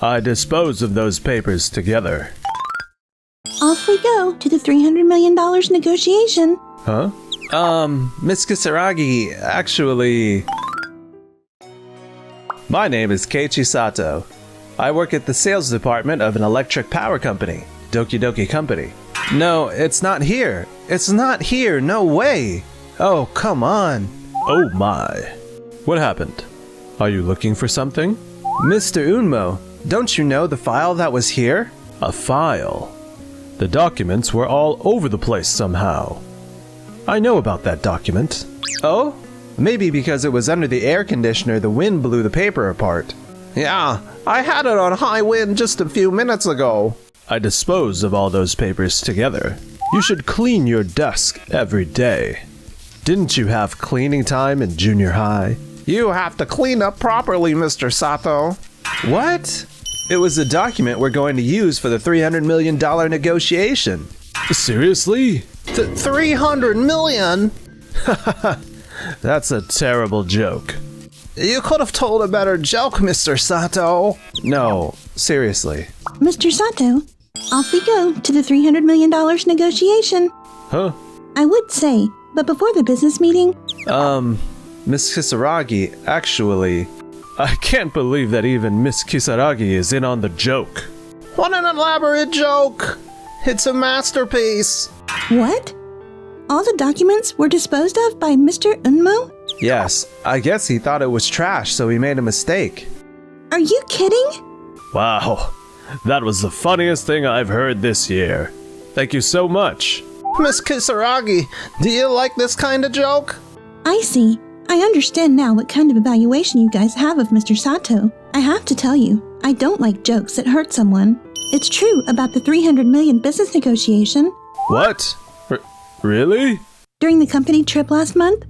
I dispose of those papers together. Off we go to the $300 million negotiation. Huh? Miss Kisaragi, actually... My name is Keiichi Sato. I work at the sales department of an electric power company, Doki Doki Company. No, it's not here. It's not here, no way. Oh, come on. Oh my. What happened? Are you looking for something? Mr. Unmo, don't you know the file that was here? A file? The documents were all over the place somehow. I know about that document. Oh? Maybe because it was under the air conditioner, the wind blew the paper apart. Yeah, I had it on high wind just a few minutes ago. I dispose of all those papers together. You should clean your desk every day. Didn't you have cleaning time in junior high? You have to clean up properly, Mr. Sato. What? It was the document we're going to use for the $300 million negotiation. Seriously? 300 million? That's a terrible joke. You could have told a better joke, Mr. Sato. No, seriously. Mr. Sato, off we go to the $300 million negotiation. Huh? I would say, but before the business meeting... Miss Kisaragi, actually... I can't believe that even Miss Kisaragi is in on the joke. What an elaborate joke! It's a masterpiece. What? All the documents were disposed of by Mr. Unmo? Yes, I guess he thought it was trash, so he made a mistake. Are you kidding? Wow, that was the funniest thing I've heard this year. Thank you so much. Miss Kisaragi, do you like this kind of joke? I see. I understand now what kind of evaluation you guys have of Mr. Sato. I have to tell you, I don't like jokes that hurt someone. It's true about the $300 million business negotiation. What? Really? During the company trip last month,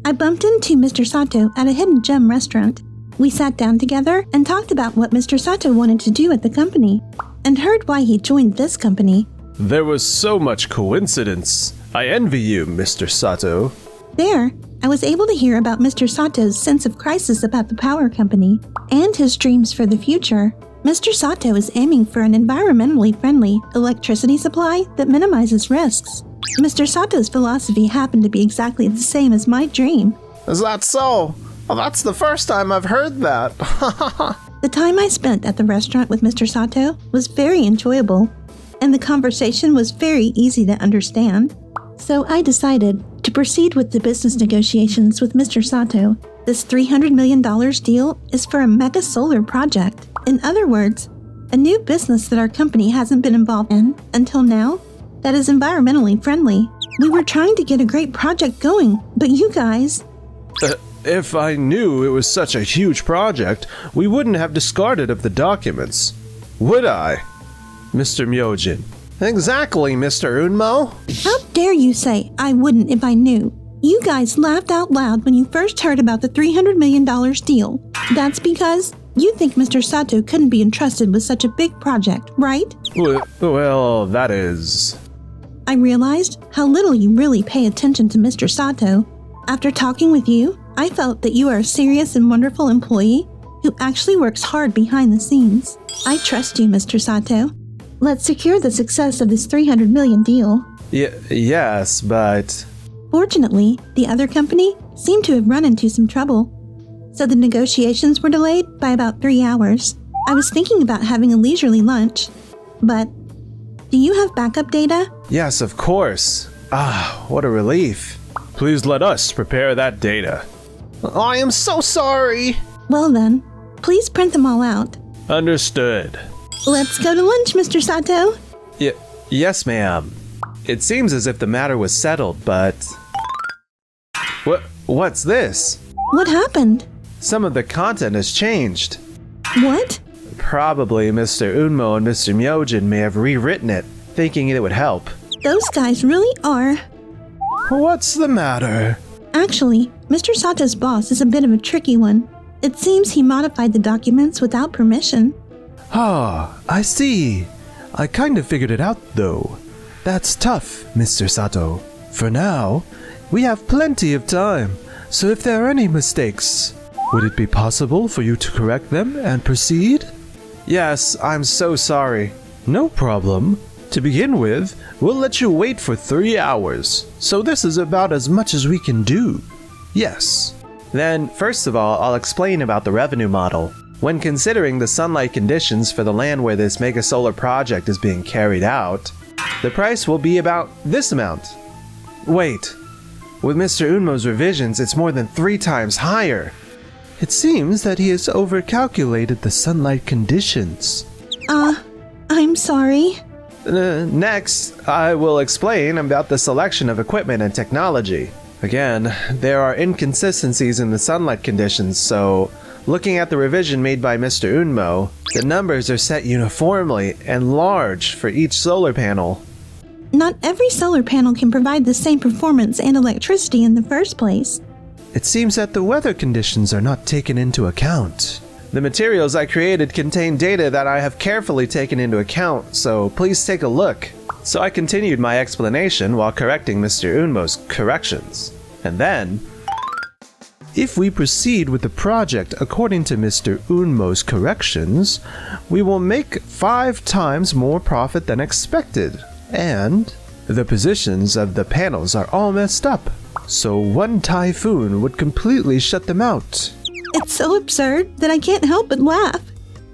I bumped into Mr. Sato at a hidden gem restaurant. We sat down together and talked about what Mr. Sato wanted to do at the company, and heard why he joined this company. There was so much coincidence. I envy you, Mr. Sato. There, I was able to hear about Mr. Sato's sense of crisis about the power company and his dreams for the future. Mr. Sato is aiming for an environmentally friendly electricity supply that minimizes risks. Mr. Sato's philosophy happened to be exactly the same as my dream. Is that so? Well, that's the first time I've heard that. The time I spent at the restaurant with Mr. Sato was very enjoyable, and the conversation was very easy to understand. So I decided to proceed with the business negotiations with Mr. Sato. This $300 million deal is for a mega solar project. In other words, a new business that our company hasn't been involved in until now that is environmentally friendly. We were trying to get a great project going, but you guys... If I knew it was such a huge project, we wouldn't have discarded of the documents. Would I, Mr. Myojin? Exactly, Mr. Unmo. How dare you say I wouldn't if I knew? You guys laughed out loud when you first heard about the $300 million deal. That's because you think Mr. Sato couldn't be entrusted with such a big project, right? Well, that is... I realized how little you really pay attention to Mr. Sato. After talking with you, I felt that you are a serious and wonderful employee who actually works hard behind the scenes. I trust you, Mr. Sato. Let's secure the success of this $300 million deal. Yes, but... Fortunately, the other company seemed to have run into some trouble, so the negotiations were delayed by about 3 hours. I was thinking about having a leisurely lunch, but do you have backup data? Yes, of course. Ah, what a relief. Please let us prepare that data. I am so sorry. Well then, please print them all out. Understood. Let's go to lunch, Mr. Sato. Yes, ma'am. It seems as if the matter was settled, but... What's this? What happened? Some of the content has changed. What? Probably Mr. Unmo and Mr. Myojin may have rewritten it, thinking it would help. Those guys really are... What's the matter? Actually, Mr. Sato's boss is a bit of a tricky one. It seems he modified the documents without permission. Ah, I see. I kind of figured it out, though. That's tough, Mr. Sato. For now, we have plenty of time, so if there are any mistakes, would it be possible for you to correct them and proceed? Yes, I'm so sorry. No problem. To begin with, we'll let you wait for 3 hours, so this is about as much as we can do. Yes. Then, first of all, I'll explain about the revenue model. When considering the sunlight conditions for the land where this mega solar project is being carried out, the price will be about this amount. Wait, with Mr. Unmo's revisions, it's more than 3 times higher. It seems that he has overcalculated the sunlight conditions. I'm sorry. Next, I will explain about the selection of equipment and technology. Again, there are inconsistencies in the sunlight conditions, so looking at the revision made by Mr. Unmo, the numbers are set uniformly and large for each solar panel. Not every solar panel can provide the same performance and electricity in the first place. It seems that the weather conditions are not taken into account. The materials I created contain data that I have carefully taken into account, so please take a look. So I continued my explanation while correcting Mr. Unmo's corrections. And then, if we proceed with the project according to Mr. Unmo's corrections, we will make 5 times more profit than expected. And the positions of the panels are all messed up, so one typhoon would completely shut them out. It's so absurd that I can't help but laugh.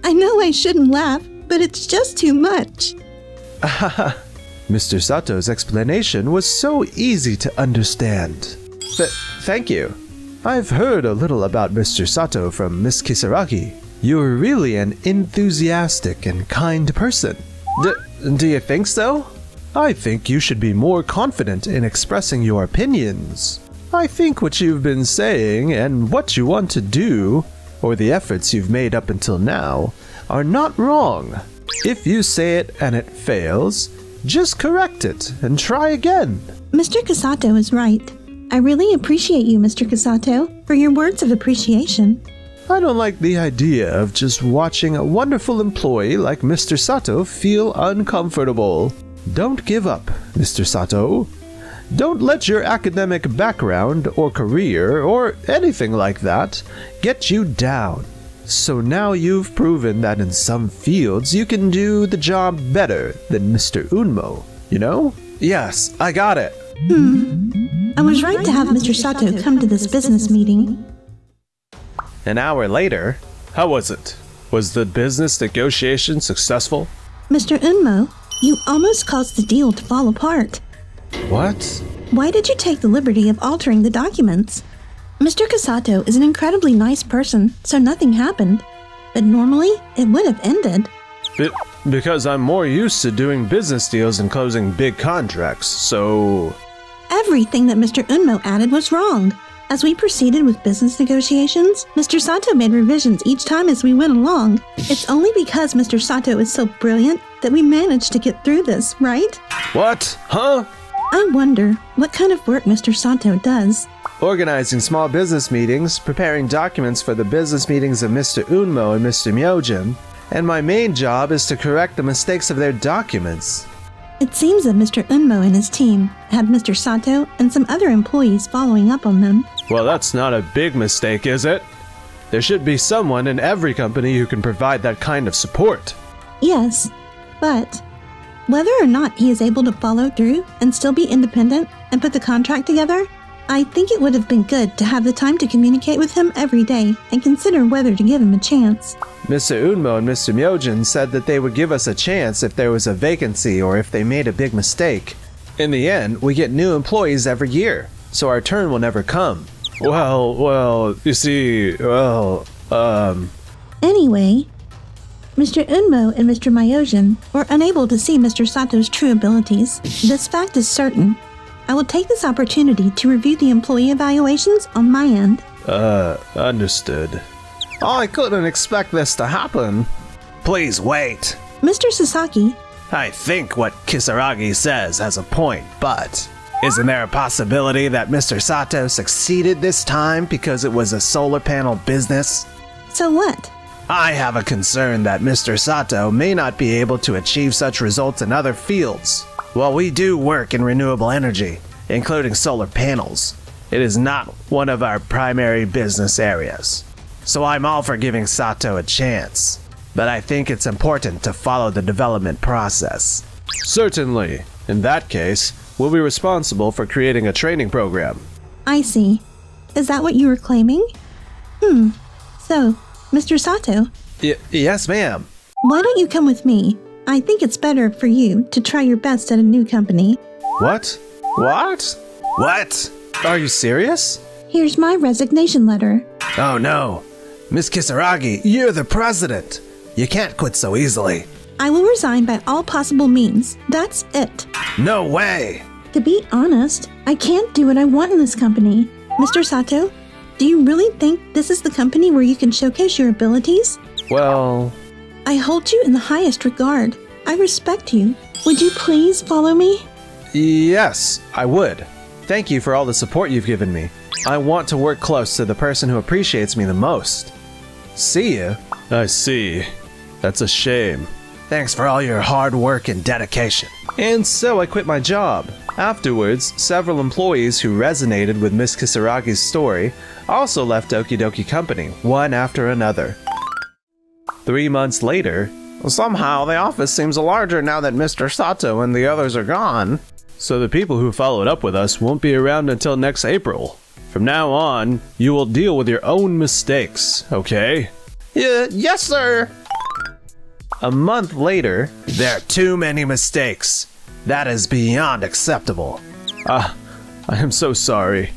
I know I shouldn't laugh, but it's just too much. Mr. Sato's explanation was so easy to understand. Thank you. I've heard a little about Mr. Sato from Miss Kisaragi. You're really an enthusiastic and kind person. Do you think so? I think you should be more confident in expressing your opinions. I think what you've been saying and what you want to do, or the efforts you've made up until now, are not wrong. If you say it and it fails, just correct it and try again. Mr. Kasato is right. I really appreciate you, Mr. Kasato, for your words of appreciation. I don't like the idea of just watching a wonderful employee like Mr. Sato feel uncomfortable. Don't give up, Mr. Sato. Don't let your academic background or career or anything like that get you down. So now you've proven that in some fields you can do the job better than Mr. Unmo, you know? Yes, I got it. I was right to have Mr. Sato come to this business meeting. An hour later, how was it? Was the business negotiation successful? Mr. Unmo, you almost caused the deal to fall apart. What? Why did you take the liberty of altering the documents? Mr. Kasato is an incredibly nice person, so nothing happened. But normally, it would have ended. Because I'm more used to doing business deals and closing big contracts, so... Everything that Mr. Unmo added was wrong. As we proceeded with business negotiations, Mr. Sato made revisions each time as we went along. It's only because Mr. Sato is so brilliant that we managed to get through this, right? What? Huh? I wonder what kind of work Mr. Sato does. Organizing small business meetings, preparing documents for the business meetings of Mr. Unmo and Mr. Myojin, and my main job is to correct the mistakes of their documents. It seems that Mr. Unmo and his team had Mr. Sato and some other employees following up on them. Well, that's not a big mistake, is it? There should be someone in every company who can provide that kind of support. Yes, but whether or not he is able to follow through and still be independent and put the contract together, I think it would have been good to have the time to communicate with him every day and consider whether to give him a chance. Mr. Unmo and Mr. Myojin said that they would give us a chance if there was a vacancy or if they made a big mistake. In the end, we get new employees every year, so our turn will never come. Well, you see, Anyway, Mr. Unmo and Mr. Myojin were unable to see Mr. Sato's true abilities. This fact is certain. I will take this opportunity to review the employee evaluations on my end. Understood. I couldn't expect this to happen. Please wait. Mr. Sasaki, I think what Kisaragi says has a point, but isn't there a possibility that Mr. Sato succeeded this time because it was a solar panel business? so what? I have a concern that Mr. Sato may not be able to achieve such results in other fields. While we do work in renewable energy, including solar panels, it is not one of our primary business areas. So I'm all for giving Sato a chance. but I think it's important to follow the development process. Certainly. In that case, we'll be responsible for creating a training program. I see. Is that what you were claiming? So, Mr. Sato, Yes, ma'am. why don't you come with me? I think it's better for you to try your best at a new company. What? What? Are you serious? Here's my resignation letter. Oh no. Miss Kisaragi, you're the president. You can't quit so easily. I will resign by all possible means. That's it. No way. To be honest, I can't do what I want in this company. Mr. Sato, do you really think this is the company where you can showcase your abilities? Well, I hold you in the highest regard. I respect you. Would you please follow me? yes, I would. Thank you for all the support you've given me. I want to work close to the person who appreciates me the most. See you. I see. That's a shame. Thanks for all your hard work and dedication. And so I quit my job. Afterwards, several employees who resonated with Miss Kisaragi's story also left Doki Doki Company, one after another. 3 months later, somehow the office seems larger now that Mr. Sato and the others are gone. So the people who followed up with us won't be around until next April. From now on, you will deal with your own mistakes, okay? Yes, sir. A month later, there are too many mistakes. That is beyond acceptable. I am so sorry.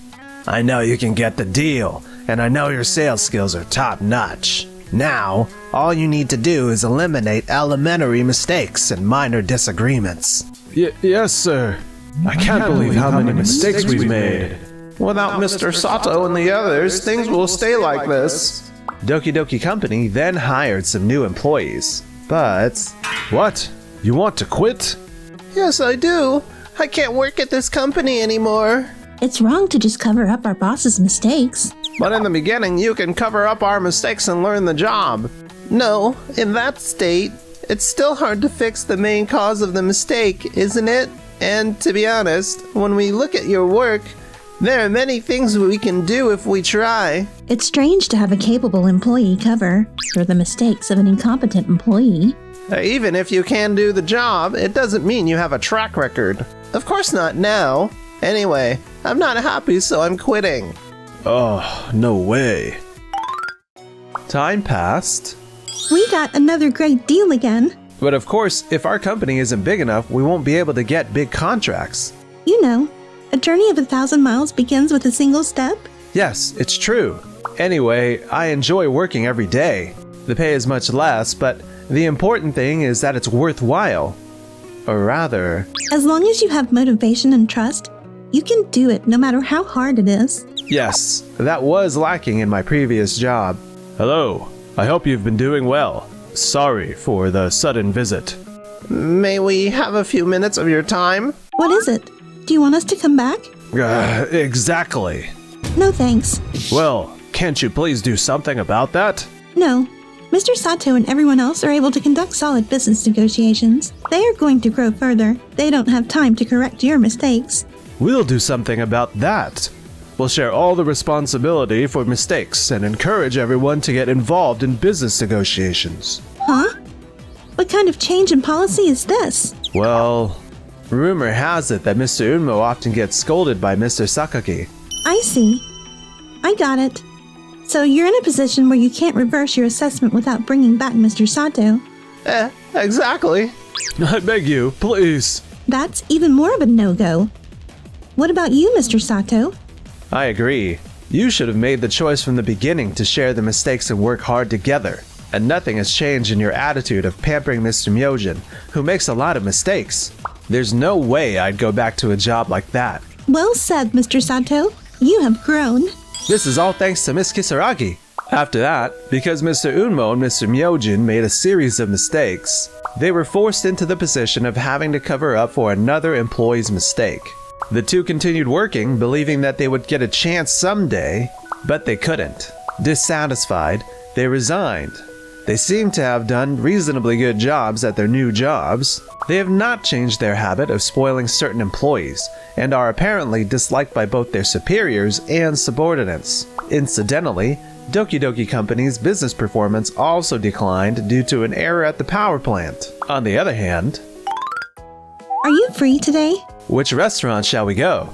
I know you can get the deal, and I know your sales skills are top-notch. Now, all you need to do is eliminate elementary mistakes and minor disagreements. Yes, sir. I can't believe how many mistakes we've made. Without Mr. Sato and the others, things will stay like this. Doki Doki Company then hired some new employees. But... What? You want to quit? Yes, I do. I can't work at this company anymore. It's wrong to just cover up our boss's mistakes. But in the beginning, you can cover up our mistakes and learn the job. No, in that state, it's still hard to fix the main cause of the mistake, isn't it? And to be honest, when we look at your work, there are many things we can do if we try. It's strange to have a capable employee cover for the mistakes of an incompetent employee. Even if you can do the job, it doesn't mean you have a track record. Of course not now. Anyway, I'm not happy, so I'm quitting. Oh, no way. Time passed. We got another great deal again. But of course, if our company isn't big enough, we won't be able to get big contracts. You know, a journey of 1,000 miles begins with a single step. Yes, it's true. Anyway, I enjoy working every day. The pay is much less, but the important thing is that it's worthwhile. Or rather... As long as you have motivation and trust, you can do it no matter how hard it is. Yes, that was lacking in my previous job. Hello, I hope you've been doing well. Sorry for the sudden visit. May we have a few minutes of your time? What is it? Do you want us to come back? Exactly. No thanks. Well, can't you please do something about that? No. Mr. Sato and everyone else are able to conduct solid business negotiations. They are going to grow further. They don't have time to correct your mistakes. We'll do something about that. We'll share all the responsibility for mistakes and encourage everyone to get involved in business negotiations. Huh? What kind of change in policy is this? Well, rumor has it that Mr. Unmo often gets scolded by Mr. Sakaki. I see. I got it. So you're in a position where you can't reverse your assessment without bringing back Mr. Sato. Exactly. I beg you, please. That's even more of a no-go. What about you, Mr. Sato? I agree. You should have made the choice from the beginning to share the mistakes and work hard together. And nothing has changed in your attitude of pampering Mr. Myojin, who makes a lot of mistakes. There's no way I'd go back to a job like that. Well said, Mr. Sato. You have grown. This is all thanks to Miss Kisaragi. After that, because Mr. Unmo and Mr. Myojin made a series of mistakes, they were forced into the position of having to cover up for another employee's mistake. The two continued working, believing that they would get a chance someday, but they couldn't. Dissatisfied, they resigned. They seem to have done reasonably good jobs at their new jobs. They have not changed their habit of spoiling certain employees, and are apparently disliked by both their superiors and subordinates. Incidentally, Doki Doki Company's business performance also declined due to an error at the power plant. On the other hand, Are you free today? which restaurant shall we go?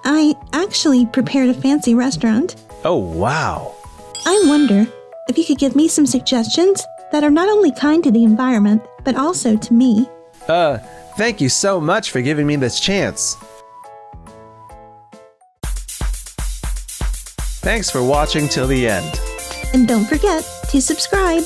I actually prepared a fancy restaurant. Oh, wow. I wonder if you could give me some suggestions that are not only kind to the environment, but also to me. Thank you so much for giving me this chance. Thanks for watching till the end. And don't forget to subscribe.